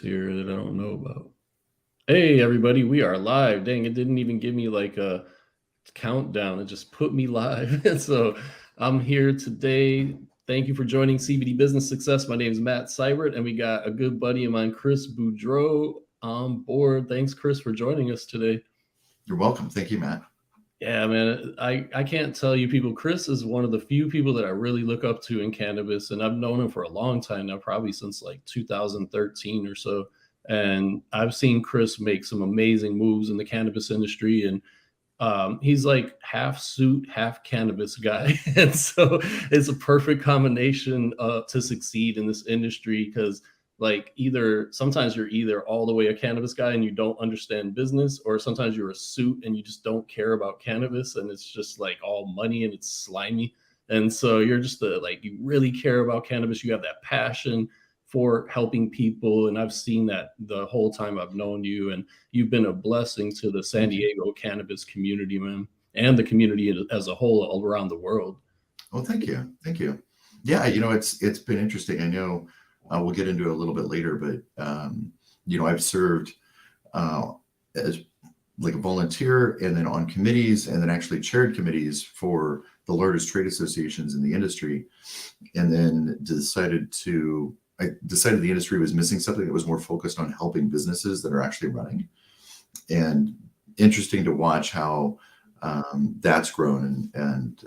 Here that I don't know about. Hey, everybody, we are live. Dang, it didn't even give me like a countdown. It just put me live. And so I'm here today. Thank you for joining CBD Business Success. My name is Matt Seibert, and we got a good buddy of mine, Chris Boudreau, on board. Thanks, Chris, for joining us today. You're welcome. Thank you, Matt. Yeah, man, I can't tell you people. Chris is one of the few people that I really look up to in cannabis, and I've known him for a long time now, probably since like 2013 or so. And I've seen Chris make some amazing moves in the cannabis industry, and he's like half suit, half cannabis guy, and so it's a perfect combination to succeed in this industry because like either sometimes you're either all the way a cannabis guy and you don't understand business, or sometimes you're a suit and you just don't care about cannabis and it's just like all money and it's slimy. And so you're just like you really care about cannabis, you have that passion for helping people, and I've seen that the whole time I've known you, and you've been a blessing to the San Thank you. Diego cannabis community, man, and the community as a whole all around the world. Well, thank you. Thank you. Yeah, it's been interesting. I know we'll get into it a little bit later, but I've served uh, as like a volunteer and then on committees and then actually chaired committees for the largest trade associations in the industry, and then I decided the industry was missing something that was more focused on helping businesses that are actually running. And interesting to watch how that's grown, and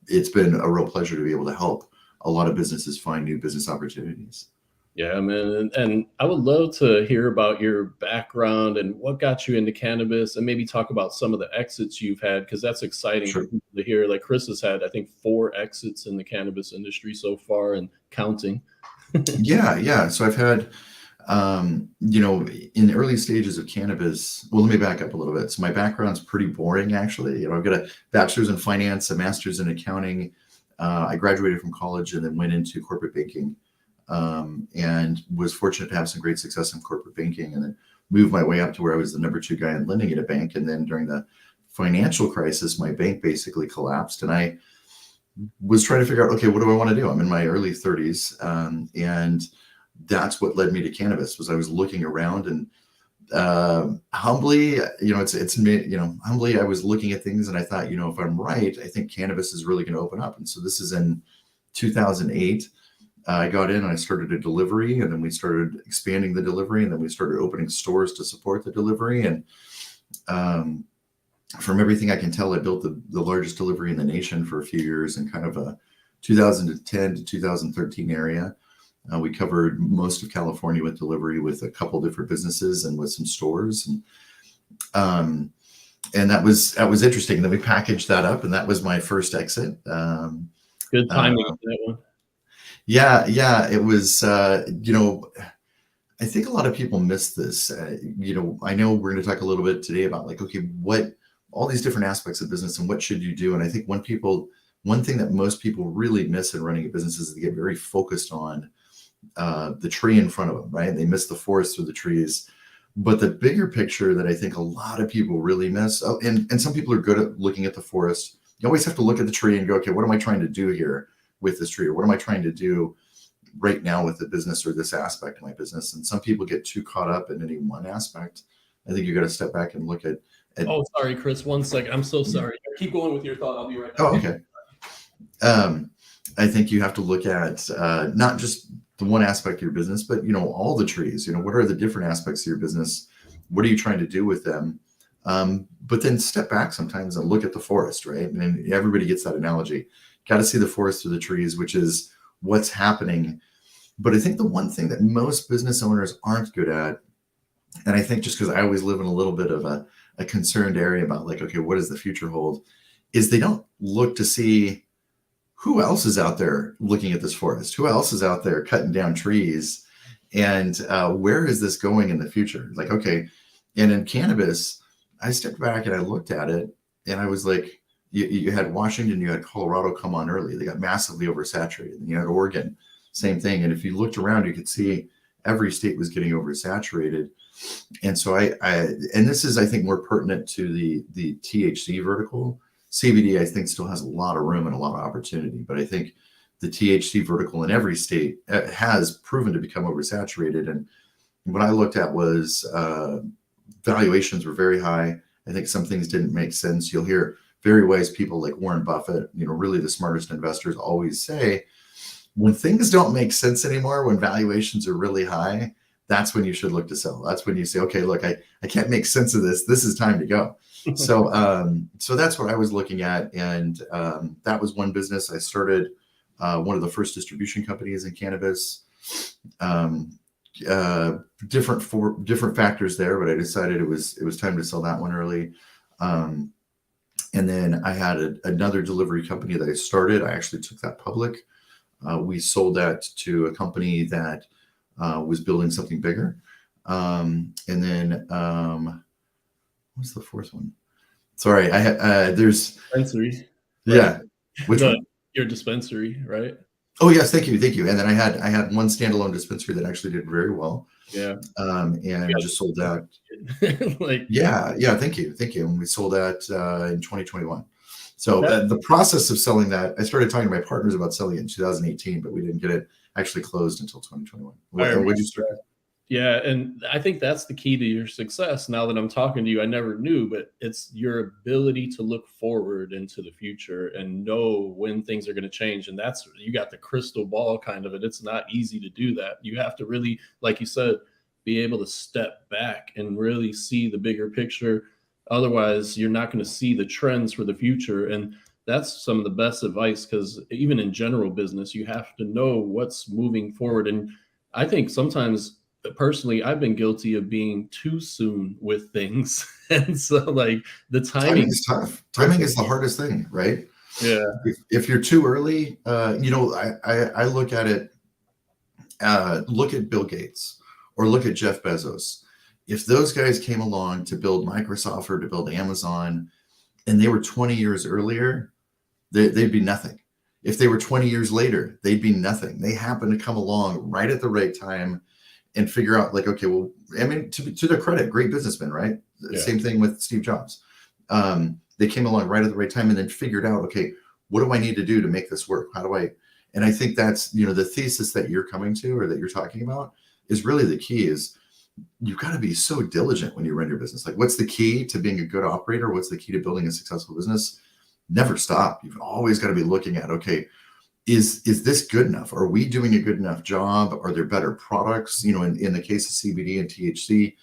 it's been a real pleasure to be able to help a lot of businesses find new business opportunities. Yeah, man. And I would love to hear about your background and what got you into cannabis, and maybe talk about some of the exits you've had, because that's exciting for Sure. people to hear. Like Chris has had, I think, 4 exits in the cannabis industry so far and counting. Yeah, yeah. So I've had, in the early stages of cannabis. Well, let me back up a little bit. So my background's pretty boring, actually. I've got a bachelor's in finance, a master's in accounting. I graduated from college and then went into corporate banking, and was fortunate to have some great success in corporate banking, and then moved my way up to where I was the number 2 guy in lending at a bank. And then during the financial crisis, my bank basically collapsed, and I was trying to figure out, okay, what do I want to do? I'm in my early 30s, and that's what led me to cannabis. Was I was looking around, and humbly, humbly, I was looking at things, and I thought, if I'm right, I think cannabis is really going to open up. And so this is in 2008. I got in and I started a delivery, and then we started expanding the delivery, and then we started opening stores to support the delivery. And um, from everything I can tell, I built the largest delivery in the nation for a few years in kind of a 2010 to 2013 area. We covered most of California with delivery, with a couple different businesses and with some stores, um, and that was interesting. And then we packaged that up, and that was my first exit. Good Uh, timing on that one. yeah, yeah, it was. I think a lot of people miss this. I know we're going to talk a little bit today about like, okay, what all these different aspects of business and what should you do. And I think one thing that most people really miss in running a business is they get very focused on the tree in front of them, right? They miss the forest through the trees. But the bigger picture that I think a lot of people really miss, and some people are good at looking at the forest. You always have to look at the tree and go, okay, what am I trying to do here with this tree? Or what am I trying to do right now with the business or this aspect of my business? And some people get too caught up in any one aspect. I think you got to step back and look at Oh, sorry, Chris. One second. I'm so sorry. Keep going with your thought. I'll be right back. oh, okay. Um, I think you have to look at not just the one aspect of your business, but all the trees. What are the different aspects of your business? What are you trying to do with them? But then step back sometimes and look at the forest, right? And everybody gets that analogy. Got to see the forest through the trees, which is what's happening. But I think the one thing that most business owners aren't good at, and I think just because I always live in a little bit of a concerned area about like, okay, what does the future hold, is they don't look to see who else is out there looking at this forest, who else is out there cutting down trees, and where is this going in the future? Like, okay, and in cannabis, I stepped back and I looked at it, and I was like, you had Washington, you had Colorado come on early. They got massively oversaturated. And you had Oregon, same thing. And if you looked around, you could see every state was getting oversaturated. And so and this is, I think, more pertinent to the THC vertical. CBD, I think, still has a lot of room and a lot of opportunity, but I think the THC vertical in every state has proven to become oversaturated. And what I looked at was valuations were very high. I think some things didn't make sense. You'll hear very wise people like Warren Buffett, really the smartest investors, always say, when things don't make sense anymore, when valuations are really high, that's when you should look to sell. That's when you say, okay, look, I can't make sense of this. This is time to go. So that's what I was looking at. And that was one business. I started one of the first distribution companies in cannabis. Different factors there, but I decided it was time to sell that one early. And then I had another delivery company that I started. I actually took that public. We sold that to a company that was building something bigger. And then what's the fourth one? Sorry, I had there's dispensary. Yeah. Right? Which one? Your dispensary, right? Oh yes, thank you. And then I had one standalone dispensary that actually did very well. Yeah. And just sold that. Like yeah, thank you. And we sold that in 2021. So the process of selling that, I started talking to my partners about selling it in 2018, but we didn't get it actually closed until 2021. Would you start? Yeah, and I think that's the key to your success. Now that I'm talking to you, I never knew, but it's your ability to look forward into the future and know when things are going to change. And that's, you got the crystal ball kind of it. It's not easy to do that. You have to really, like you said, be able to step back and really see the bigger picture. Otherwise, you're not going to see the trends for the future. And that's some of the best advice, because even in general business, you have to know what's moving forward. And I think sometimes, personally, I've been guilty of being too soon with things. And so like the timing is tough. Timing is the hardest thing, right? Yeah. If you're too early, I look at it, look at Bill Gates or look at Jeff Bezos. If those guys came along to build Microsoft or to build Amazon and they were 20 years earlier, they'd be nothing. If they were 20 years later, they'd be nothing. They happen to come along right at the right time and figure out like, okay, well, I mean, to their credit, great businessmen, right? Yeah. Same thing with Steve Jobs. They came along right at the right time and then figured out, okay, what do I need to do to make this work? How do I, and I think that's, the thesis that you're coming to or that you're talking about is really the key. Is you've got to be so diligent when you run your business. Like, what's the key to being a good operator? What's the key to building a successful business? Never stop. You've always got to be looking at, okay, is this good enough? Are we doing a good enough job? Are there better products? In the case of CBD and THC,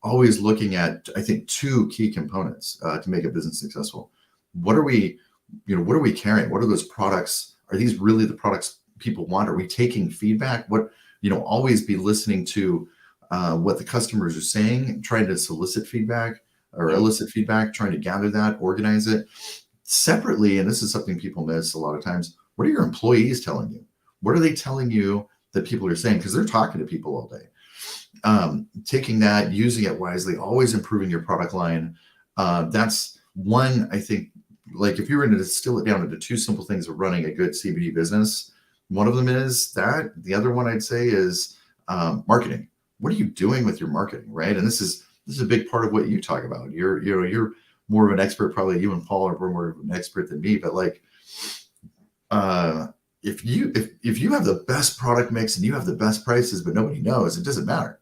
always looking at, I think, two key components to make a business successful. What are we carrying? What are those products? Are these really the products people want? Are we taking feedback? Always be listening to what the customers are saying and trying to solicit feedback or elicit feedback, trying to gather that, organize it separately. And this is something people miss a lot of times. What are your employees telling you? What are they telling you that people are saying? Because they're talking to people all day. Taking that, using it wisely, always improving your product line. That's one, I think, like if you were to distill it down into two simple things of running a good CBD business, one of them is that. The other one I'd say is marketing. What are you doing with your marketing, right? And this is a big part of what you talk about. You're more of an expert, probably you and Paul are more of an expert than me, but like, if you have the best product mix and you have the best prices, but nobody knows, it doesn't matter.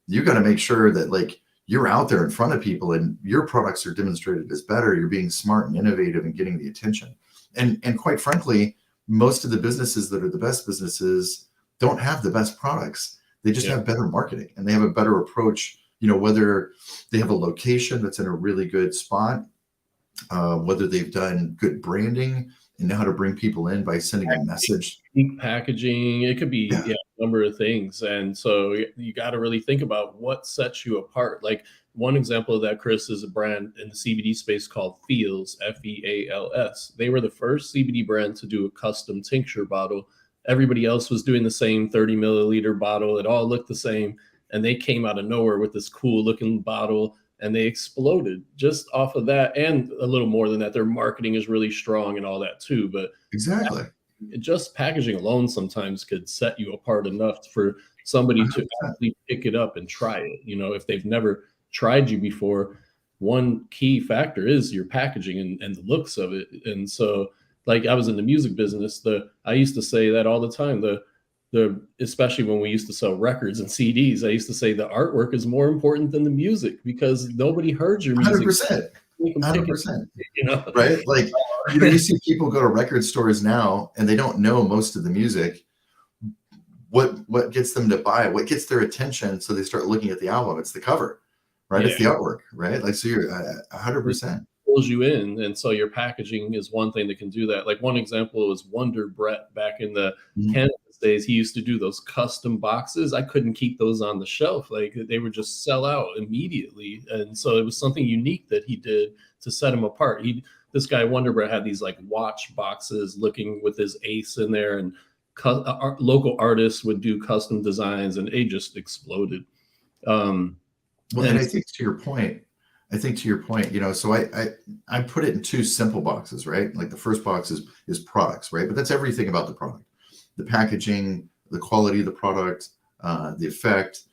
You got to make sure that like you're out there in front of people and your products are demonstrated as better. You're being smart and innovative and getting the attention. And quite frankly, most of the businesses that are the best businesses don't have the best products. They just have better marketing and they have a better approach, whether they have a location that's in a really good spot, whether they've done good branding and know how to bring people in by sending a message. Packaging, it could be a number of things. And so you got to really think about what sets you apart. Like one example of that, Chris, is a brand in the CBD space called Feals, Feals. They were the first CBD brand to do a custom tincture bottle. Everybody else was doing the same 30 milliliter bottle. It all looked the same. And they came out of nowhere with this cool looking bottle. And they exploded just off of that, and a little more than that. Their marketing is really strong and all that too. But exactly, just packaging alone sometimes could set you apart enough for somebody 100%. To actually pick it up and try it. If they've never tried you before, one key factor is your packaging and the looks of it. And so, like I was in the music business, I used to say that all the time. especially when we used to sell records and CDs, I used to say the artwork is more important than the music because nobody heard your music. 100%. Make them pick it, 100%. you know. Right? Like, you see people go to record stores now and they don't know most of the music. What gets them to buy it? What gets their attention? So they start looking at the album. It's the cover, right? Yeah. It's the artwork, right? Like, so you're 100%. Pulls you in, and so your packaging is one thing that can do that. Like one example was Wonder Brett back in the Cannabis days. He used to do those custom boxes. I couldn't keep those on the shelf; like they would just sell out immediately. And so it was something unique that he did to set him apart. This guy Wonder Brett had these like watch boxes, looking with his ace in there, and local artists would do custom designs, and it just exploded. Well, and I think to your point, you know, so I put it in two simple boxes, right? Like the first box is products, right? But that's everything about the product, the packaging, the quality of the product, the effect.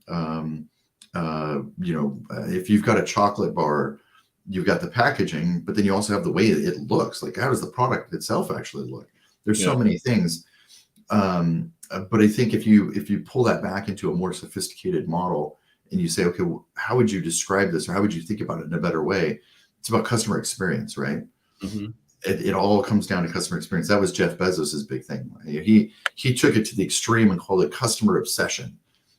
You know, if you've got a chocolate bar, you've got the packaging, but then you also have the way it looks. Like, how does the product itself actually look? There's so many things. But I think if you pull that back into a more sophisticated model, and you say, okay, well, how would you describe this, or how would you think about it in a better way? It's about customer experience, right? It all comes down to customer experience. That was Jeff Bezos's big thing. He took it to the extreme and called it customer obsession.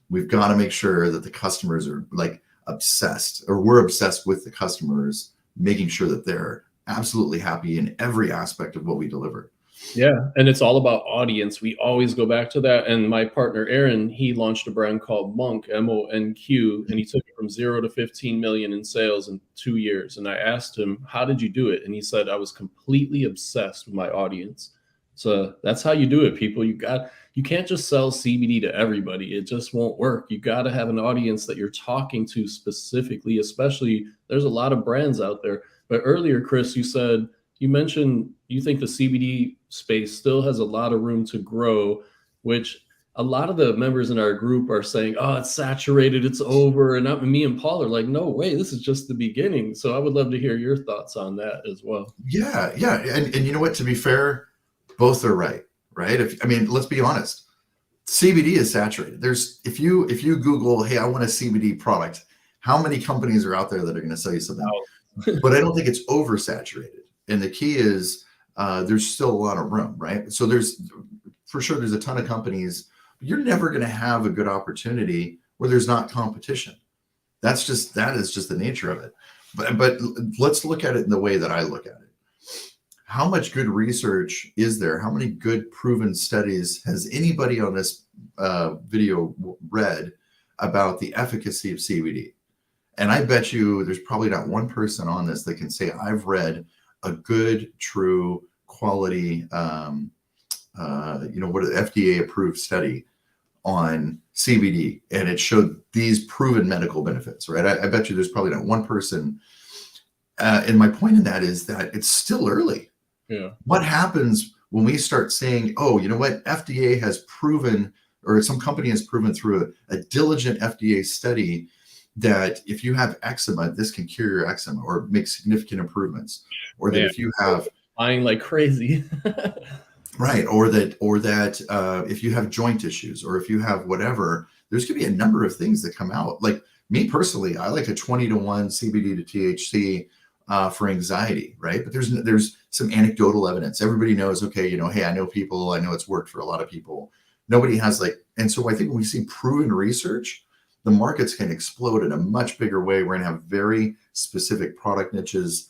We've got to make sure that the customers are like obsessed, or we're obsessed with the customers, making sure that they're absolutely happy in every aspect of what we deliver. Yeah, and it's all about audience. We always go back to that. And my partner Aaron, he launched a brand called Monk, MONQ, and he took it from 0 to 15 million in sales in 2 years. And I asked him, "How did you do it?" And he said, "I was completely obsessed with my audience." So that's how you do it, people. You can't just sell CBD to everybody. It just won't work. You got to have an audience that you're talking to specifically. Especially, there's a lot of brands out there. But earlier, Chris, you mentioned you think the CBD space still has a lot of room to grow, which a lot of the members in our group are saying, "Oh, it's saturated, it's over." And me and Paul are like, "No way, this is just the beginning." So I would love to hear your thoughts on that as well. Yeah. And you know what, to be fair, both are right? I mean, let's be honest. CBD is saturated. If you Google, hey, I want a CBD product, how many companies are out there that are going to sell you something? But I don't think it's oversaturated. And the key is there's still a lot of room, right? So there's a ton of companies, but you're never going to have a good opportunity where there's not competition. That is just the nature of it. But let's look at it in the way that I look at it. How much good research is there? How many good proven studies has anybody on this video read about the efficacy of CBD? And I bet you there's probably not one person on this that can say, I've read a good, true, quality, FDA approved study on CBD, and it showed these proven medical benefits, right? I bet you there's probably not one person. And my point in that is that it's still early. Yeah. What happens when we start saying, oh, you know what, FDA has proven, or some company has proven through a diligent FDA study that if you have eczema, this can cure your eczema or make significant improvements, or that if you have buying like crazy, right, or that if you have joint issues, or if you have whatever, there's going to be a number of things that come out. Like me personally, I like a 20-to-1 CBD to THC for anxiety, right? But there's some anecdotal evidence. Everybody knows, okay, hey, I know people, I know it's worked for a lot of people. Nobody has and so I think when we see proven research, the markets can explode in a much bigger way. We're going to have very specific product niches.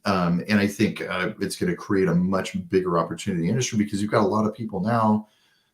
And I think it's going to create a much bigger opportunity in the industry, because you've got a lot of people now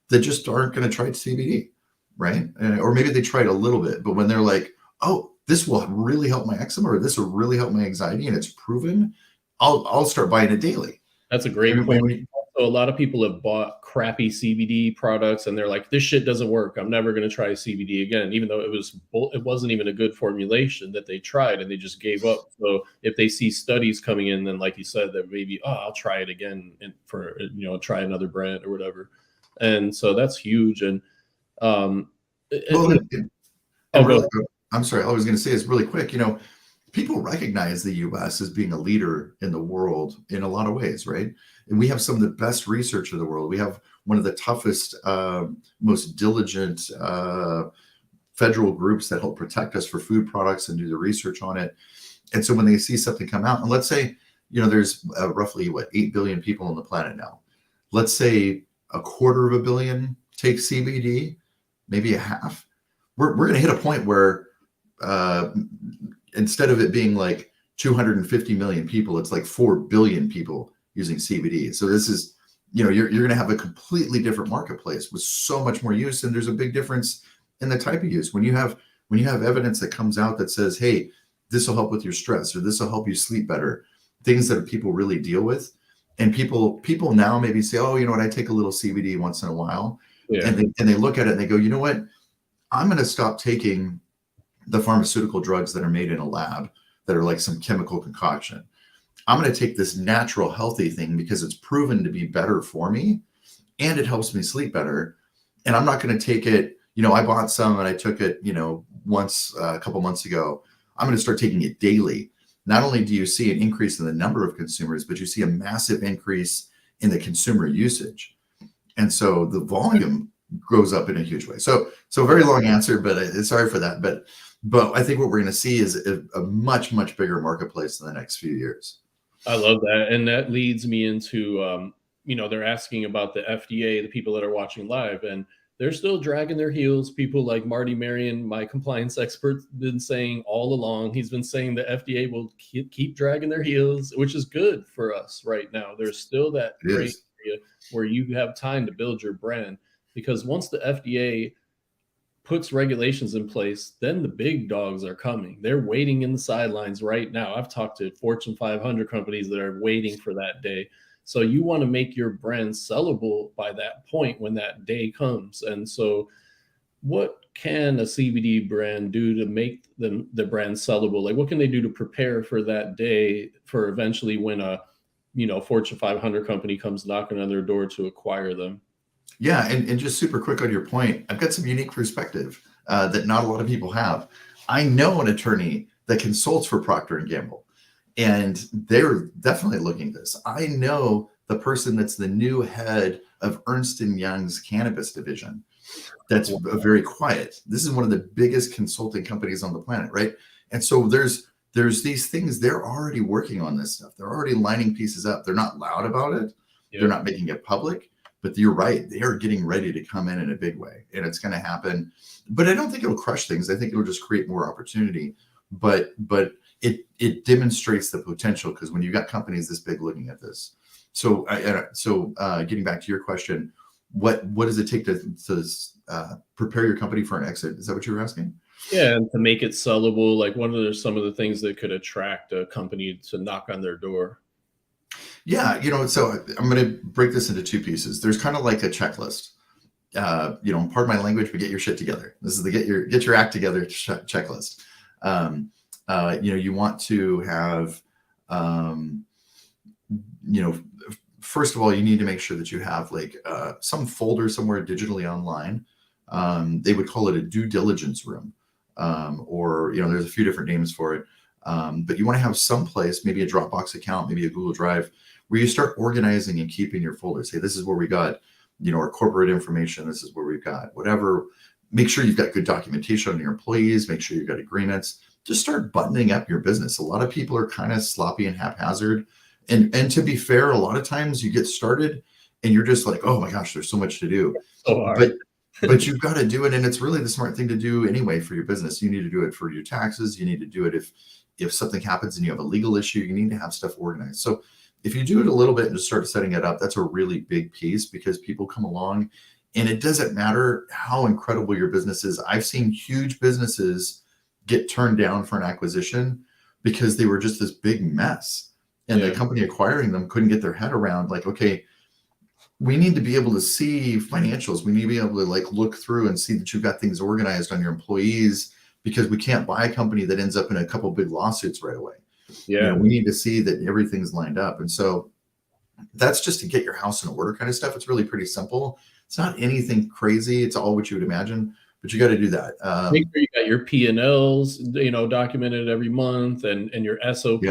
that just aren't going to try CBD, right? Or maybe they tried a little bit, but when they're like, oh, this will really help my eczema, or this will really help my anxiety, and it's proven, I'll start buying it daily. That's a great point. So a lot of people have bought crappy CBD products and they're like, this shit doesn't work. I'm never going to try CBD again, even though it wasn't even a good formulation that they tried, and they just gave up. So if they see studies coming in, then like you said, that maybe, I'll try it again and try another brand or whatever. And so that's huge. And I'm sorry, I was going to say this really quick. people recognize the US as being a leader in the world in a lot of ways, right? And we have some of the best research in the world. We have one of the toughest, most diligent federal groups that help protect us for food products and do the research on it. And so when they see something come out, and let's say, there's roughly 8 billion people on the planet now. Let's say 250 take CBD, maybe a half. We're going to hit a point where instead of it being like 250 million people, it's like 4 billion people using CBD. So this is, you're going to have a completely different marketplace with so much more use. And there's a big difference in the type of use. When you have evidence that comes out that says, hey, this will help with your stress, or this will help you sleep better, things that people really deal with. And people now maybe say, oh, you know what, I take a little CBD once in a while. Yeah. And they look at it and they go, you know what, I'm going to stop taking the pharmaceutical drugs that are made in a lab that are like some chemical concoction. I'm going to take this natural, healthy thing because it's proven to be better for me and it helps me sleep better. And I'm not going to take it, I bought some and I took it, once a couple months ago. I'm going to start taking it daily. Not only do you see an increase in the number of consumers, but you see a massive increase in the consumer usage. And so the volume goes up in a huge way. So very long answer, but sorry for that. But I think what we're going to see is a much, much bigger marketplace in the next few years. I love that. And that leads me into, they're asking about the FDA, the people that are watching live, and they're still dragging their heels. People like Marty Marion, my compliance expert, been saying all along, he's been saying the FDA will keep dragging their heels, which is good for us right now. There's still that gray area where you have time to build your brand, because once the FDA puts regulations in place, then the big dogs are coming. They're waiting in the sidelines right now. I've talked to Fortune 500 companies that are waiting for that day. So you want to make your brand sellable by that point when that day comes. And so what can a CBD brand do to make the brand sellable? Like, what can they do to prepare for that day, for eventually when a Fortune 500 company comes knocking on their door to acquire them? Yeah, and just super quick on your point, I've got some unique perspective that not a lot of people have. I know an attorney that consults for Procter & Gamble, and they're definitely looking at this. I know the person that's the new head of Ernst & Young's cannabis division. That's very quiet. This is one of the biggest consulting companies on the planet, right? And so there's these things, they're already working on this stuff. They're already lining pieces up. They're not loud about it. Yeah. They're not making it public. But you're right, they are getting ready to come in a big way, and it's going to happen. But I don't think it'll crush things. I think it'll just create more opportunity. But it demonstrates the potential, because when you've got companies this big looking at this. So getting back to your question, what does it take to prepare your company for an exit? Is that what you were asking? Yeah, and to make it sellable, like what are some of the things that could attract a company to knock on their door? Yeah, so I'm going to break this into two pieces. There's kind of like a checklist. Pardon my language, but get your shit together. This is the get your act together checklist. You want to have, first of all, you need to make sure that you have like some folder somewhere digitally online. They would call it a due diligence room, or there's a few different names for it. But you want to have some place, maybe a Dropbox account, maybe a Google Drive, where you start organizing and keeping your folders. Say, this is where we got, our corporate information. This is where we've got whatever. Make sure you've got good documentation on your employees. Make sure you've got agreements. Just start buttoning up your business. A lot of people are kind of sloppy and haphazard. And to be fair, a lot of times you get started and you're just like, oh my gosh, there's so much to do. But you've got to do it. And it's really the smart thing to do anyway for your business. You need to do it for your taxes. You need to do it if something happens and you have a legal issue, you need to have stuff organized. So if you do it a little bit and just start setting it up, that's a really big piece, because people come along and it doesn't matter how incredible your business is. I've seen huge businesses get turned down for an acquisition because they were just this big mess. And the company acquiring them couldn't get their head around, like, okay, we need to be able to see financials. We need to be able to like look through and see that you've got things organized on your employees, because we can't buy a company that ends up in a couple big lawsuits right away. Yeah, we need to see that everything's lined up. And so that's just to get your house in order kind of stuff. It's really pretty simple. It's not anything crazy. It's all what you would imagine. but you got to do that. Make sure you got your P&Ls, documented every month, and your Yeah. SOPs,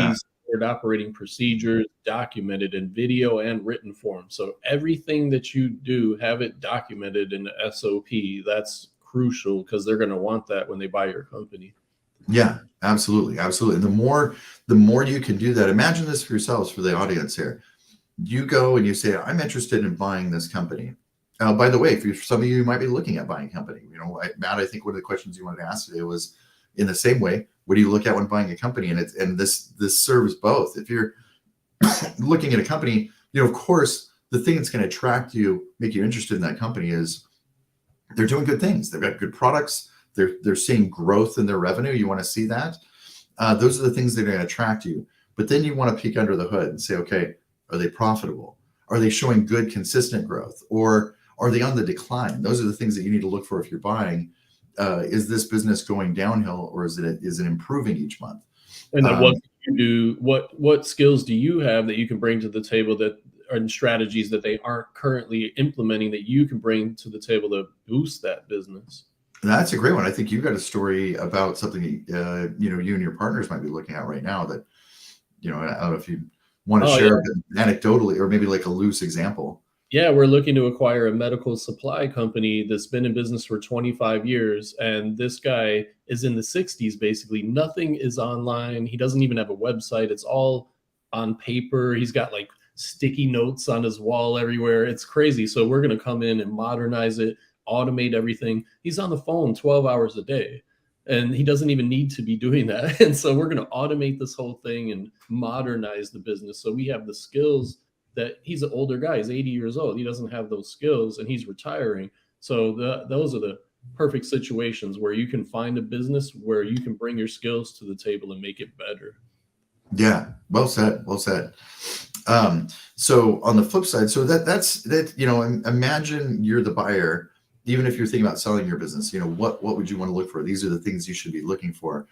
standard operating procedures, documented in video and written form. So everything that you do, have it documented in the SOP. That's crucial because they're going to want that when they buy your company. Yeah, absolutely. Absolutely. And the more you can do that, imagine this for yourselves, for the audience here. You go and you say, I'm interested in buying this company. By the way, for some of you might be looking at buying a company. Matt, I think one of the questions you wanted to ask today was, in the same way, what do you look at when buying a company? And this serves both. If you're looking at a company, of course, the thing that's going to attract you, make you interested in that company is they're doing good things. They've got good products. They're seeing growth in their revenue. You want to see that. Those are the things that are going to attract you. But then you want to peek under the hood and say, okay, are they profitable? Are they showing good, consistent growth? Or are they on the decline? Those are the things that you need to look for if you're buying. Is this business going downhill, or is it improving each month? And then what can you do? What skills do you have that you can bring to the table that are strategies that they aren't currently implementing that you can bring to the table to boost that business? That's a great one. I think you got a story about something you and your partners might be looking at right now that, I don't know if you want to share anecdotally or maybe like a loose example. Yeah, we're looking to acquire a medical supply company that's been in business for 25 years. And this guy is in the 60s, basically. Nothing is online. He doesn't even have a website. It's all on paper. He's got like sticky notes on his wall everywhere. It's crazy. So we're going to come in and modernize it, automate everything. He's on the phone 12 hours a day. And he doesn't even need to be doing that. And so we're going to automate this whole thing and modernize the business. So we have the skills that he's an older guy. He's 80 years old. He doesn't have those skills and he's retiring. So those are the perfect situations where you can find a business where you can bring your skills to the table and make it better. Yeah. Well said. Well said. So on the flip side, so that's imagine you're the buyer. Even if you're thinking about selling your business, what would you want to look for? These are the things you should be looking for.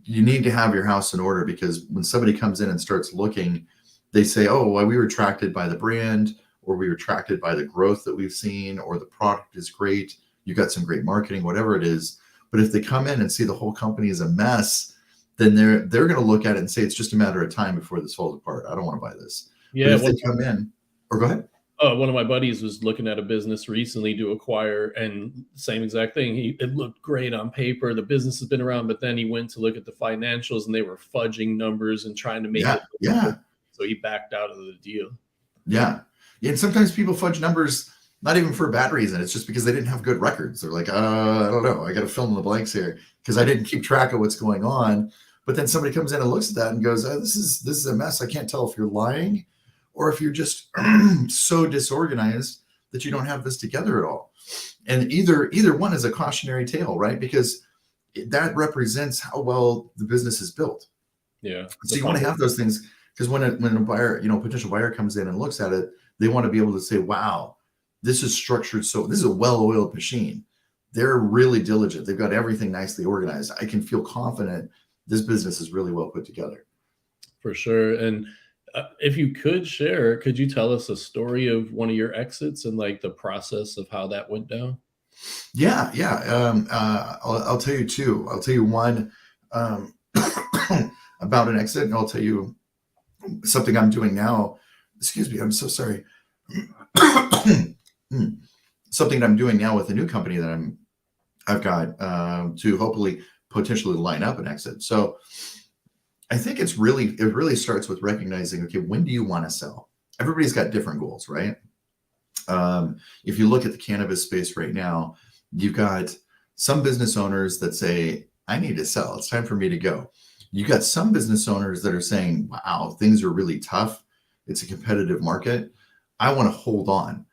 You need to have your house in order, because when somebody comes in and starts looking, they say, oh, well, we were attracted by the brand, or we were attracted by the growth that we've seen, or the product is great. You got some great marketing, whatever it is. But if they come in and see the whole company is a mess, then they're going to look at it and say, it's just a matter of time before this falls apart. I don't want to buy this. Yeah. But if they come in, or go ahead. One of my buddies was looking at a business recently to acquire, and same exact thing. It looked great on paper. The business has been around, but then he went to look at the financials and they were fudging numbers and trying to make it. Yeah. So he backed out of the deal. Yeah. And sometimes people fudge numbers, not even for a bad reason. It's just because they didn't have good records. They're like, I don't know. I got to fill in the blanks here because I didn't keep track of what's going on. But then somebody comes in and looks at that and goes, this is a mess. I can't tell if you're lying or if you're just so disorganized that you don't have this together at all. And either one is a cautionary tale, right? Because that represents how well the business is built. Yeah. So you want to have those things, because when a buyer, potential buyer comes in and looks at it, they want to be able to say, wow, this is structured. So this is a well-oiled machine. They're really diligent. They've got everything nicely organized. I can feel confident this business is really well put together. For sure. And if you could share, could you tell us a story of one of your exits and like the process of how that went down? Yeah. I'll tell you two. I'll tell you one about an exit, and I'll tell you something I'm doing now. Excuse me. I'm so sorry. Something I'm doing now with a new company that I've got to hopefully potentially line up an exit. So I think it really starts with recognizing, okay, when do you want to sell? Everybody's got different goals, right? If you look at the cannabis space right now, you've got some business owners that say, I need to sell. It's time for me to go. You got some business owners that are saying, wow, things are really tough. It's a competitive market. I want to hold on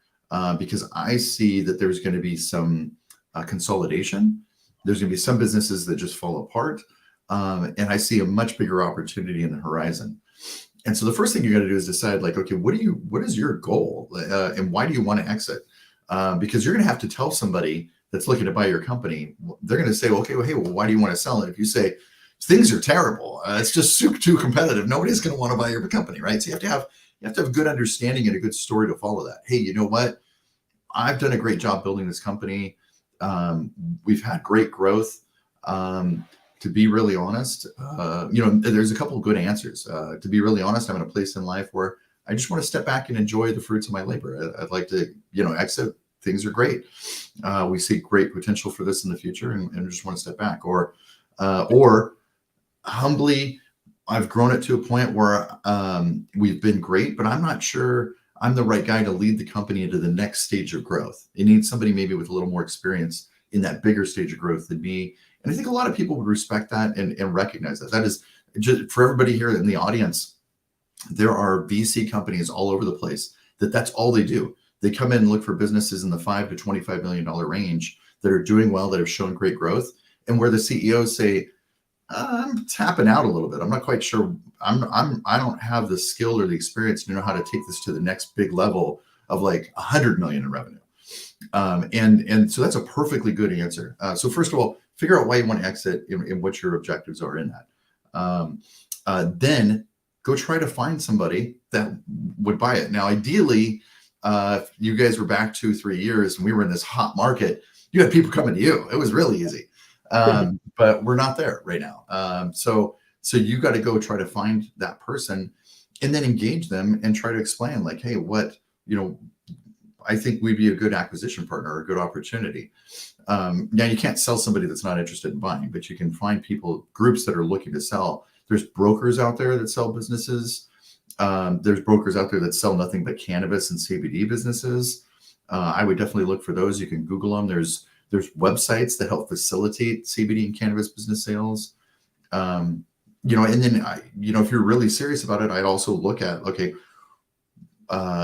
because I see that there's going to be some consolidation. There's going to be some businesses that just fall apart. And I see a much bigger opportunity in the horizon. And so the first thing you got to do is decide, like, okay, what is your goal and why do you want to exit? Because you're going to have to tell somebody that's looking to buy your company. They're going to say, well, okay, well, hey, well, why do you want to sell it? If you say things are terrible, it's just too competitive, nobody's going to want to buy your company, right? So you have to have a good understanding and a good story to follow that. Hey, you know what? I've done a great job building this company. We've had great growth. To be really honest, there's a couple of good answers. To be really honest, I'm in a place in life where I just want to step back and enjoy the fruits of my labor. I'd like to, exit. Things are great. We see great potential for this in the future, and just want to step back. Or humbly, I've grown it to a point where we've been great, but I'm not sure I'm the right guy to lead the company into the next stage of growth. You need somebody maybe with a little more experience in that bigger stage of growth than me. And I think a lot of people would respect that and recognize that. That is just for everybody here in the audience. There are VC companies all over the place that's all they do. They come in and look for businesses in the $5 to $25 million range that are doing well, that have shown great growth, and where the CEOs say, I'm tapping out a little bit. I'm not quite sure. I don't have the skill or the experience to know how to take this to the next big level of like 100 million in revenue. And so that's a perfectly good answer. So first of all, figure out why you want to exit and what your objectives are in that. Then go try to find somebody that would buy it. Now, ideally, if you guys were back 2-3 years and we were in this hot market, you had people coming to you. It was really easy. But we're not there right now. So you got to go try to find that person and then engage them and try to explain like, hey, I think we'd be a good acquisition partner or a good opportunity. Now you can't sell somebody that's not interested in buying, but you can find groups that are looking to sell. There's brokers out there that sell businesses. There's brokers out there that sell nothing but cannabis and CBD businesses. I would definitely look for those. You can Google them. There's websites that help facilitate CBD and cannabis business sales. And then, if you're really serious about it, I'd also look at, okay,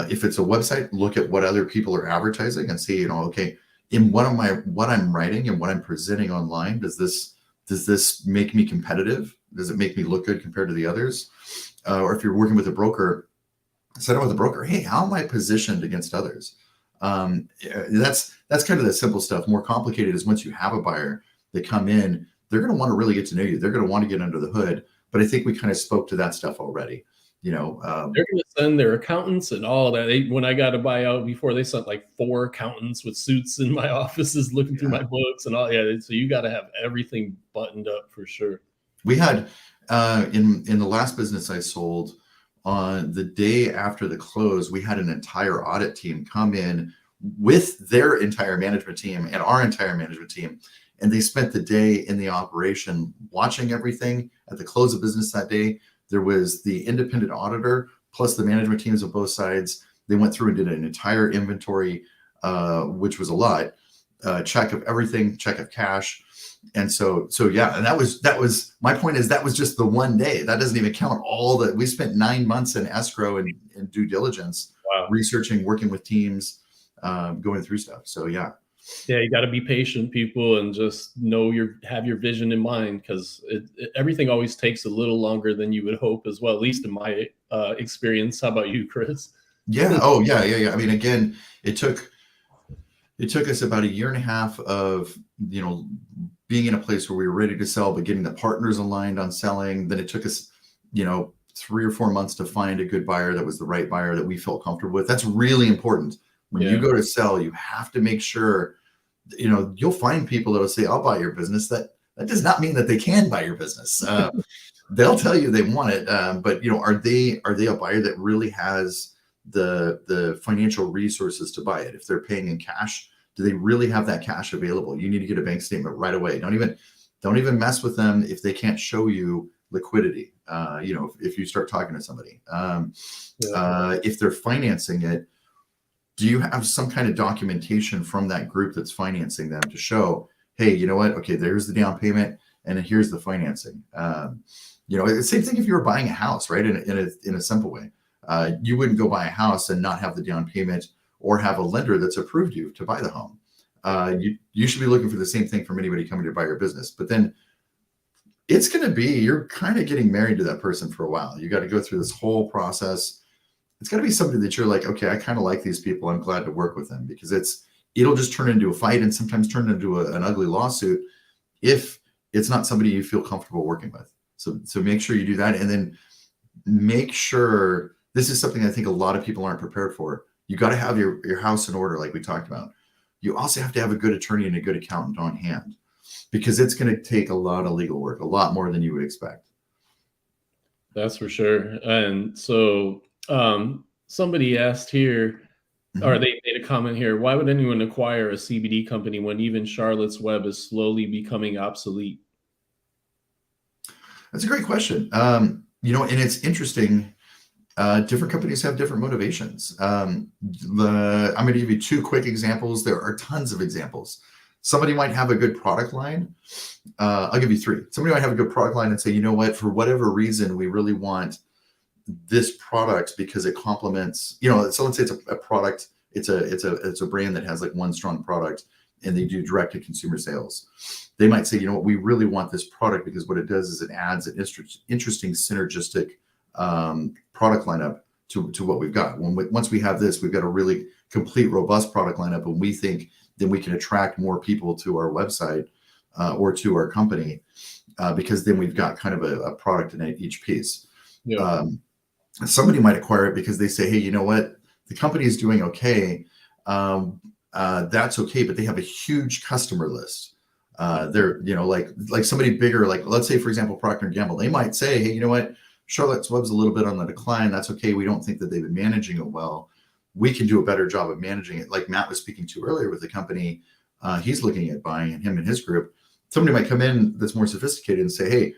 if it's a website, look at what other people are advertising and see, okay, in what I'm writing and what I'm presenting online, does this make me competitive? Does it make me look good compared to the others? Or if you're working with a broker, set up with a broker, hey, how am I positioned against others? That's kind of the simple stuff. More complicated is once you have a buyer, they come in, they're going to want to really get to know you. They're going to want to get under the hood. But I think we kind of spoke to that stuff already. They're going to send their accountants and all that. When I got a buyout before, they sent like 4 accountants with suits in my offices looking through my books and all. Yeah, so you got to have everything buttoned up for sure. We had in the last business I sold, on the day after the close, we had an entire audit team come in with their entire management team and our entire management team. And they spent the day in the operation watching everything. At the close of business that day, there was the independent auditor plus the management teams of both sides. They went through and did an entire inventory, which was a lot, check of everything, check of cash. And so yeah, and that was my point is that was just the one day. That doesn't even count all that we spent 9 months in escrow and due diligence, researching, working with teams, going through stuff. So yeah. Yeah, you got to be patient, people, and just have your vision in mind, because everything always takes a little longer than you would hope as well, at least in my experience. How about you, Chris? Yeah. Oh, yeah. I mean, again, it took us about 1.5 years of, being in a place where we were ready to sell, but getting the partners aligned on selling. Then it took us, 3 or 4 months to find a good buyer that was the right buyer that we felt comfortable with. That's really important. When you go to sell, you have to make sure, you'll find people that'll say, I'll buy your business. That does not mean that they can buy your business. They'll tell you they want it. But are they a buyer that really has the financial resources to buy it? If they're paying in cash, do they really have that cash available? You need to get a bank statement right away. Don't even mess with them if they can't show you liquidity. If you start talking to somebody, if they're financing it, do you have some kind of documentation from that group that's financing them to show, hey, you know what? Okay, there's the down payment, and then here's the financing. The same thing if you were buying a house, right? In a simple way, you wouldn't go buy a house and not have the down payment or have a lender that's approved you to buy the home. You should be looking for the same thing from anybody coming to buy your business. But then it's going to be, you're kind of getting married to that person for a while. You got to go through this whole process. It's got to be somebody that you're like, okay, I kind of like these people. I'm glad to work with them, because it'll just turn into a fight and sometimes turn into an ugly lawsuit if it's not somebody you feel comfortable working with. So make sure you do that. And then make sure, this is something I think a lot of people aren't prepared for. You got to have your house in order, like we talked about. You also have to have a good attorney and a good accountant on hand, because it's going to take a lot of legal work, a lot more than you would expect. That's for sure. And so somebody asked here, or Mhm. they made a comment here, why would anyone acquire a CBD company when even Charlotte's Web is slowly becoming obsolete? That's a great question. And it's interesting. Different companies have different motivations. I'm going to give you two quick examples. There are tons of examples. Somebody might have a good product line. I'll give you three. Somebody might have a good product line and say, you know what, for whatever reason, we really want this product because it complements, so let's say it's a product, it's a brand that has like one strong product, and they do direct to consumer sales. They might say, you know what, we really want this product because what it does is it adds an interesting synergistic product lineup to what we've got. Once we have this, we've got a really complete, robust product lineup, and we think then we can attract more people to our website or to our company because then we've got kind of a product in each piece. Yeah. Somebody might acquire it because they say, hey, you know what, the company is doing okay. That's okay, but they have a huge customer list. They're, like somebody bigger, like let's say, for example, Procter & Gamble, they might say, hey, you know what, Charlotte's Web's a little bit on the decline. That's okay. We don't think that they've been managing it well. We can do a better job of managing it. Like Matt was speaking to earlier with the company, he's looking at buying, and him and his group. Somebody might come in that's more sophisticated and say, hey,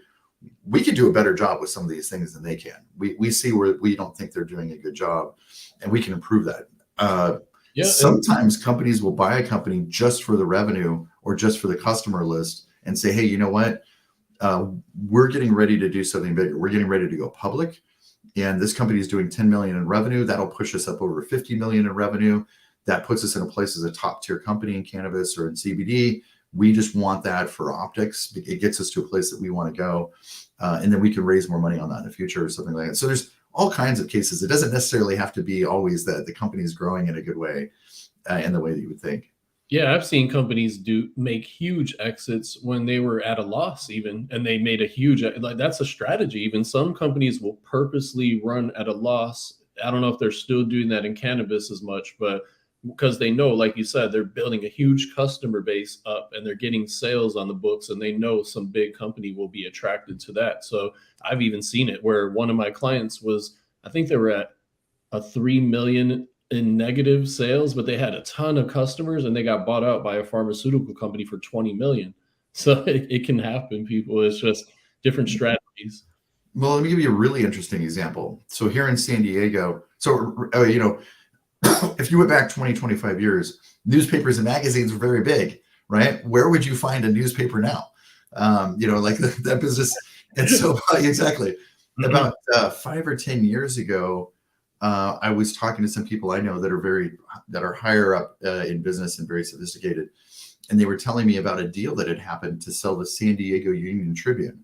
we could do a better job with some of these things than they can. We see where we don't think they're doing a good job, and we can improve that. Yeah. Sometimes companies will buy a company just for the revenue or just for the customer list and say, hey, you know what? We're getting ready to do something bigger. We're getting ready to go public, and this company is doing 10 million in revenue. That'll push us up over 50 million in revenue. That puts us in a place as a top tier company in cannabis or in CBD. We just want that for optics. It gets us to a place that we want to go. And then we can raise more money on that in the future or something like that. So there's all kinds of cases. It doesn't necessarily have to be always that the company is growing in a good way in the way that you would think. Yeah, I've seen companies make huge exits when they were at a loss even, and they made a huge, like that's a strategy. Even some companies will purposely run at a loss. I don't know if they're still doing that in cannabis as much, but because they know, like you said, they're building a huge customer base up and they're getting sales on the books, and they know some big company will be attracted to that. So I've even seen it where one of my clients was, I think they were at a 3 million in negative sales, but they had a ton of customers and they got bought out by a pharmaceutical company for 20 million. So it can happen, people. It's just different strategies. Well, let me give you a really interesting example. So here in San Diego, if you went back 20, 25 years, newspapers and magazines were very big, right? Where would you find a newspaper now? Like that business. And so exactly about 5 or 10 years ago, I was talking to some people I know that are higher up in business and very sophisticated. And they were telling me about a deal that had happened to sell the San Diego Union Tribune,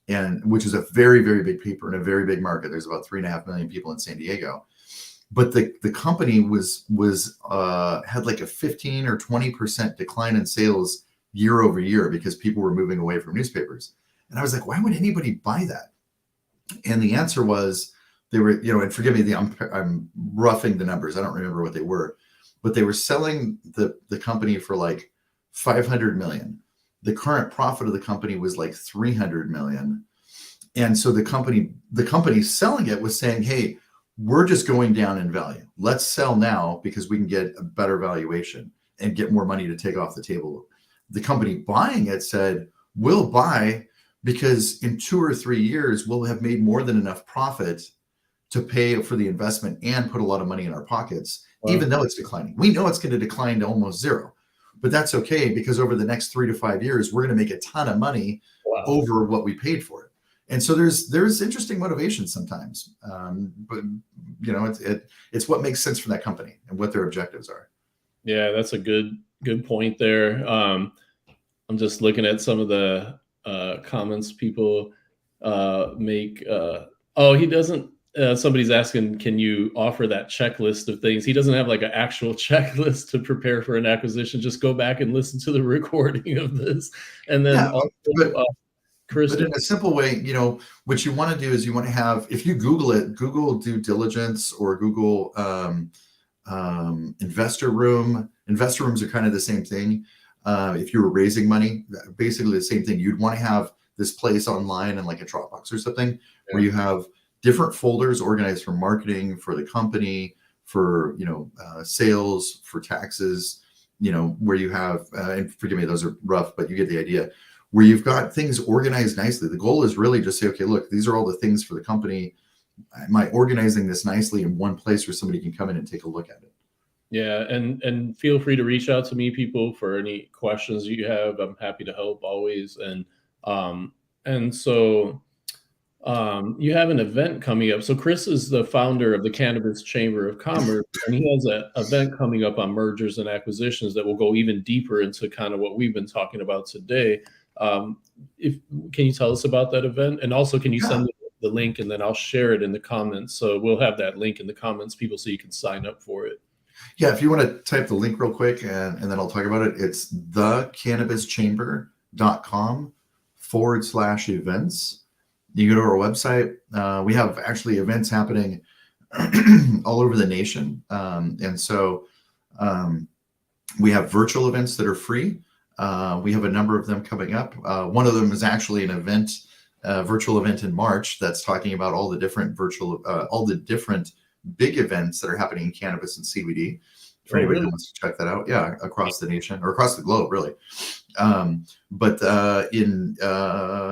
and which is a very, very big paper in a very big market. There's about 3.5 million people in San Diego. But the company had like a 15 or 20% decline in sales year over year because people were moving away from newspapers. And I was like, why would anybody buy that? And the answer was they were, and forgive me, I'm roughing the numbers. I don't remember what they were, but they were selling the company for like 500 million. The current profit of the company was like 300 million. And so the company selling it was saying, hey, we're just going down in value. Let's sell now because we can get a better valuation and get more money to take off the table. The company buying it said, we'll buy because in 2 or 3 years, we'll have made more than enough profit to pay for the investment and put a lot of money in our pockets, even though it's declining. We know it's going to decline to almost zero, but that's okay because over the next 3 to 5 years, we're going to make a ton of money over what we paid for it. And so there's interesting motivation sometimes, but it's what makes sense for that company and what their objectives are. Yeah, that's a good point there. I'm just looking at some of the comments people make. He doesn't. Somebody's asking, can you offer that checklist of things? He doesn't have like an actual checklist to prepare for an acquisition. Just go back and listen to the recording of this, and then Chris, but in a simple way, what you want to do is you want to have, if you Google it, Google due diligence or Google investor room. Investor rooms are kind of the same thing. If you were raising money, basically the same thing. You'd want to have this place online and like a Dropbox or something where you have different folders organized for marketing, for the company, for sales, for taxes. Where you have and forgive me, those are rough, but you get the idea. Where you've got things organized nicely. The goal is really just say, okay, look, these are all the things for the company. Am I organizing this nicely in one place where somebody can come in and take a look at it? Yeah, and feel free to reach out to me, people, for any questions you have. I'm happy to help always. And so you have an event coming up. So Chris is the founder of the Cannabis Chamber of Commerce, and he has an event coming up on mergers and acquisitions that will go even deeper into kind of what we've been talking about today. If can you tell us about that event, and also can you send the link, and then I'll share it in the comments. So we'll have that link in the comments, people, so you can sign up for it. Yeah, if you want to type the link real quick and then I'll talk about it. It's thecannabischamber.com/events. You go to our website. We have actually events happening all over the nation. And so we have virtual events that are free. We have a number of them coming up. One of them is actually an event, virtual event in March that's talking about all the different big events that are happening in cannabis and CBD. For anybody who wants to check that out, across the nation or across the globe, really. But in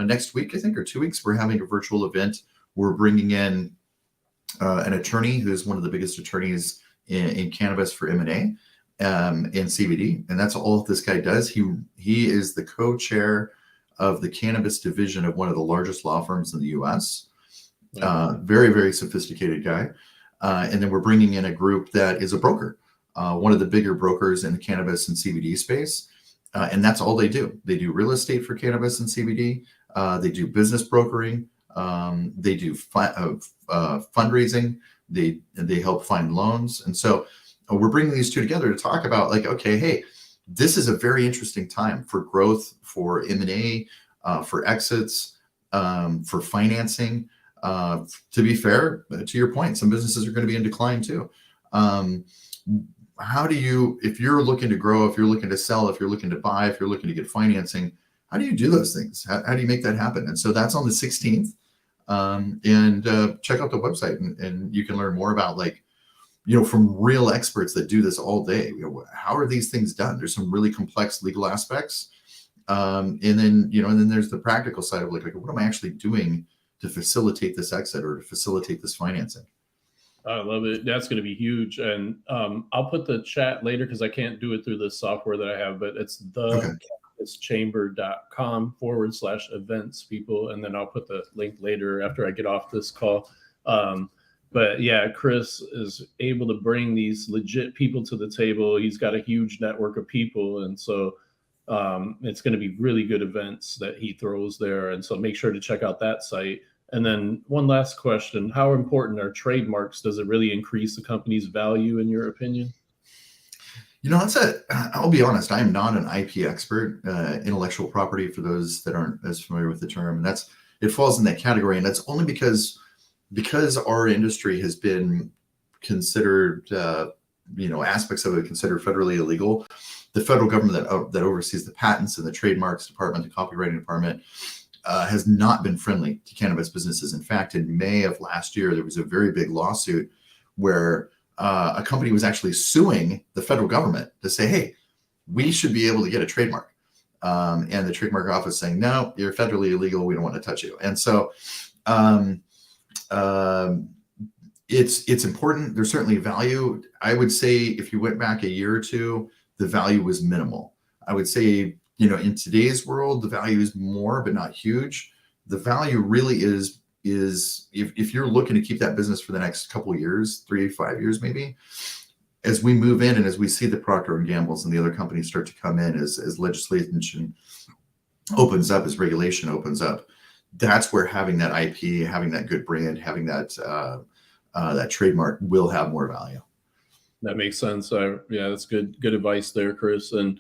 next week, I think, or 2 weeks, we're having a virtual event. We're bringing in an attorney who's one of the biggest attorneys in cannabis for M&A and CBD, and that's all this guy does. He is the co-chair of the cannabis division of one of the largest law firms in the U.S. Very, very sophisticated guy. And then we're bringing in a group that is a broker, one of the bigger brokers in the cannabis and CBD space. And that's all they do. They do real estate for cannabis and CBD. They do business brokering. They do fundraising. They help find loans. And so we're bringing these two together to talk about, like, okay, hey, this is a very interesting time for growth, for M&A, for exits, for financing. To be fair, to your point, some businesses are going to be in decline too. How do you, if you're looking to grow, if you're looking to sell, if you're looking to buy, if you're looking to get financing, how do you do those things? How do you make that happen? And so that's on the 16th. And check out the website and you can learn more about, like, from real experts that do this all day. How are these things done? There's some really complex legal aspects. And then there's the practical side of like, what am I actually doing to facilitate this exit or to facilitate this financing? I love it. That's going to be huge. And I'll put the chat later because I can't do it through the software that I have, but it's thecannabischamber.com/events, people. And then I'll put the link later after I get off this call. But yeah, Chris is able to bring these legit people to the table. He's got a huge network of people. And so it's going to be really good events that he throws there. And so make sure to check out that site. And then one last question: how important are trademarks? Does it really increase the company's value, in your opinion? I'll be honest, I am not an IP expert, intellectual property, for those that aren't as familiar with the term. And it falls in that category. And that's only because our industry has been considered, aspects of it considered federally illegal. The federal government that oversees the patents and the trademarks department, the copywriting department, has not been friendly to cannabis businesses. In fact, in May of last year, there was a very big lawsuit where a company was actually suing the federal government to say, hey, we should be able to get a trademark. And the trademark office saying, no, you're federally illegal. We don't want to touch you. And so it's important. There's certainly value. I would say if you went back a year or two, the value was minimal. I would say, in today's world, the value is more, but not huge. The value really is if you're looking to keep that business for the next couple of years, 3 to 5 years, maybe, as we move in and as we see the Procter and Gambles and the other companies start to come in, as legislation opens up, as regulation opens up, that's where having that IP, having that good brand, having that trademark will have more value. That makes sense. Yeah, that's good advice there, Chris. And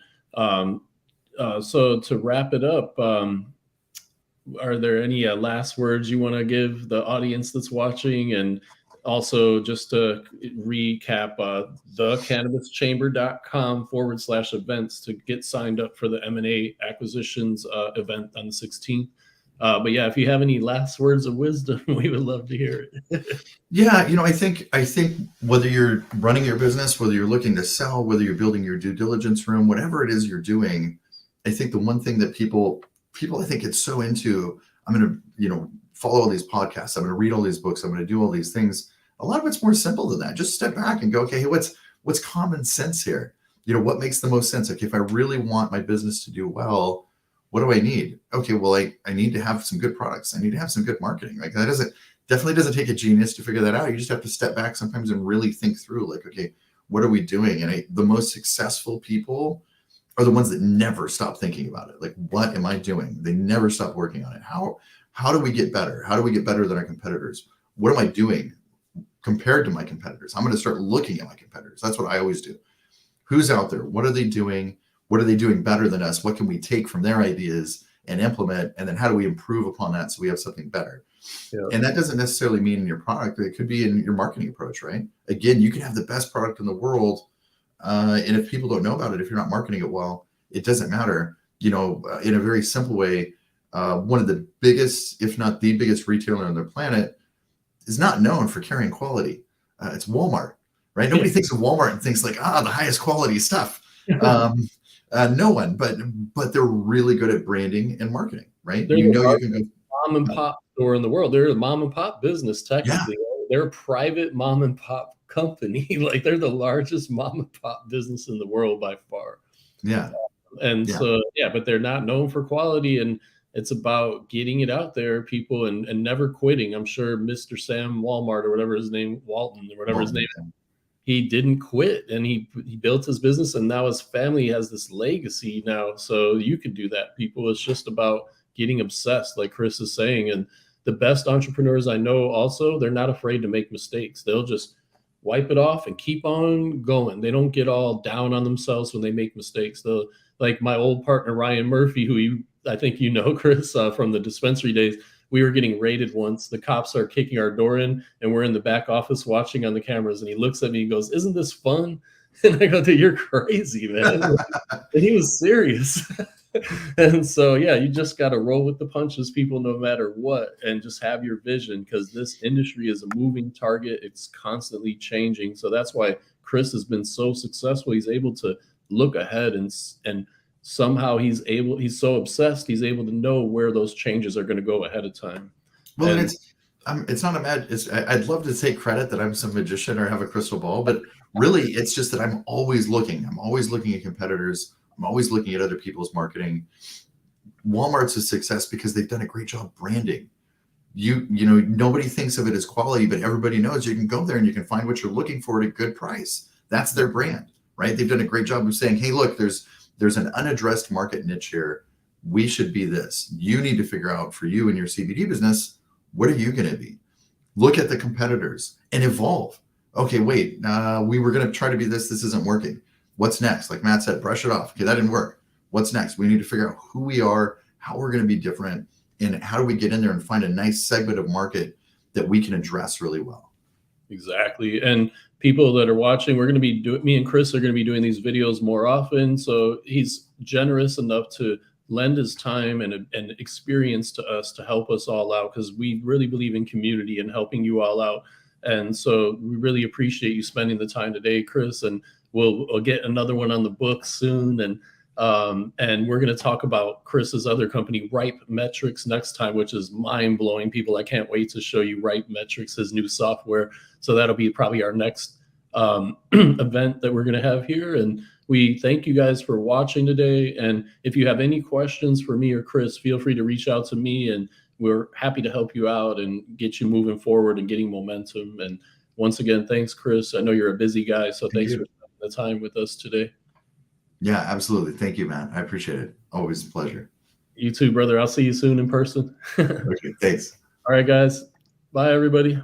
so to wrap it up, are there any last words you want to give the audience that's watching? And Also, just to recap, thecannabischamber.com/events to get signed up for the M&A acquisitions event on the 16th. But yeah, if you have any last words of wisdom, we would love to hear it. Yeah, I think whether you're running your business, whether you're looking to sell, whether you're building your due diligence room, whatever it is you're doing, I think the one thing that people I think get so into, I'm going to, follow all these podcasts, I'm going to read all these books, I'm going to do all these things. A lot of it's more simple than that. Just step back and go, okay, hey, what's common sense here? What makes the most sense? Okay, if I really want my business to do well, what do I need? Okay, well, I need to have some good products. I need to have some good marketing. Like that definitely doesn't take a genius to figure that out. You just have to step back sometimes and really think through, like, okay, what are we doing? And the most successful people are the ones that never stop thinking about it. Like, what am I doing? They never stop working on it. How do we get better? How do we get better than our competitors? What am I doing compared to my competitors? I'm going to start looking at my competitors. That's what I always do. Who's out there? What are they doing? What are they doing better than us? What can we take from their ideas and implement? And then how do we improve upon that so we have something better? Yeah. And that doesn't necessarily mean in your product. It could be in your marketing approach, right? Again, you can have the best product in the world. And if people don't know about it, if you're not marketing it well, it doesn't matter. In a very simple way, one of the biggest, if not the biggest retailer on the planet is not known for carrying quality. It's Walmart, right? Nobody thinks of Walmart and thinks like, the highest quality stuff. No one, but they're really good at branding and marketing, right? You can go mom and pop store in the world. They're a mom and pop business, technically. Yeah. They're a private mom and pop company. Like they're the largest mom and pop business in the world by far. Yeah. So, but they're not known for quality, and it's about getting it out there, people, and never quitting. I'm sure Mr. Sam Walmart or whatever his name, Walton or whatever his name is, he didn't quit, and he built his business, and now his family has this legacy now. So you can do that, people. It's just about getting obsessed, like Chris is saying. And the best entrepreneurs I know also, they're not afraid to make mistakes. They'll just wipe it off and keep on going. They don't get all down on themselves when they make mistakes. They'll, like my old partner, Ryan Murphy, who I think Chris, from the dispensary days. We were getting raided once. The cops are kicking our door in, and we're in the back office watching on the cameras. And he looks at me and goes, "Isn't this fun?" And I go, "Dude, you're crazy, man." And he was serious. And so, you just got to roll with the punches, people, no matter what, and just have your vision, because this industry is a moving target. It's constantly changing. So that's why Chris has been so successful. He's able to look ahead and somehow he's so obsessed, he's able to know where those changes are going to go ahead of time. Well, and it's not I'd love to take credit that I'm some magician or have a crystal ball, but really it's just that I'm always looking at competitors. I'm always looking at other people's marketing. Walmart's a success because they've done a great job branding. Nobody thinks of it as quality, but everybody knows you can go there and you can find what you're looking for at a good price. That's their brand, right? They've done a great job of saying, hey, look, there's an unaddressed market niche here. We should be this. You need to figure out for you and your CBD business, what are you going to be? Look at the competitors and evolve. Okay, wait, we were going to try to be this. This isn't working. What's next? Like Matt said, brush it off. Okay, that didn't work. What's next? We need to figure out who we are, how we're going to be different, and how do we get in there and find a nice segment of market that we can address really well. Exactly. And people that are watching, we're going to be me and Chris are going to be doing these videos more often. So he's generous enough to lend his time and experience to us to help us all out, because we really believe in community and helping you all out. And so we really appreciate you spending the time today, Chris, and we'll get another one on the books soon. And we're going to talk about Chris's other company, Ripe Metrics, next time, which is mind blowing, people. I can't wait to show you Ripe Metrics, his new software. So that'll be probably our next event that we're going to have here. And we thank you guys for watching today. And if you have any questions for me or Chris, feel free to reach out to me, and we're happy to help you out and get you moving forward and getting momentum. And once again, thanks, Chris. I know you're a busy guy, so thanks for spending the time with us today. Yeah, absolutely. Thank you, Matt. I appreciate it. Always a pleasure. You too, brother. I'll see you soon in person. Okay, thanks. All right, guys. Bye, everybody.